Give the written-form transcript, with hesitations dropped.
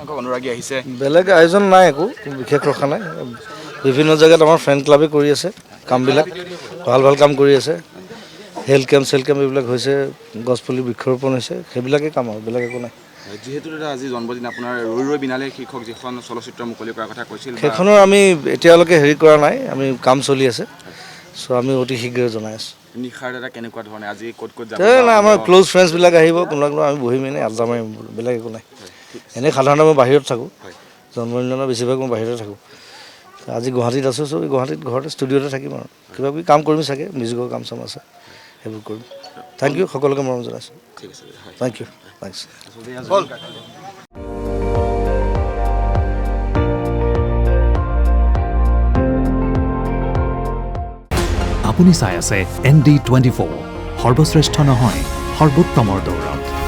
সংখ্যক অনুৰাগী আহিছে। বেলেগ আয়োজন নাই, একো বিশেষ ৰখা নাই। বিভিন্ন জেগাত আমাৰ ফ্ৰেণ্ড ক্লাবে কৰি আছে কামবিলাক, ভাল ভাল কাম কৰি আছে। হেল্থ কেম্প এইবিলাক হৈছে, গছপুলি বৃক্ষৰোপণ হৈছে, সেইবিলাকেই কাম আৰু বেলেগ একো নাই। যিহেতু দাদা আজি জন্মদিন আপোনাৰ, ৰৈ ৰৈ বিনালে শীৰ্ষক যিখন চলচ্চিত্ৰ মুকলি কৰাৰ কথা কৈছিল, সেইখনৰ আমি এতিয়ালৈকে হেৰি কৰা নাই, আমি কাম চলি আছে। চ' আমি অতি শীঘ্ৰে জনাই আছোঁ। নিশাৰ দাদা কেনেকুৱা ধৰণে আজি ক'ত ক'ত যাব? নাই, আমাৰ ক্ল'জ ফ্ৰেণ্ডছবিলাক আহিব, কোনোবা আমি বহিম এনেই আড্ডা মাৰিম, বেলেগ একো নাই। এনেই সাধাৰণতে মই বাহিৰত থাকোঁ, জন্মদিনৰ বেছিভাগ মই বাহিৰতে থাকোঁ। আজি গুৱাহাটীত আছোঁ, চ' গুৱাহাটীত ঘৰতে ষ্টুডিঅ'তে থাকিম আৰু কিবা কিবি কাম কৰিম চাগে, মিউজিকৰ কাম চাম আছে, সেইবোৰ কৰিম। থেংক ইউ, সকলোকে মৰম জনাইছোঁ। ঠিক আছে, থেংক ইউ, থেংকছ। আপুনি চাই আছে ND24, সৰ্বশ্ৰেষ্ঠ নহয় সৰ্বোত্তমৰ দৌৰত।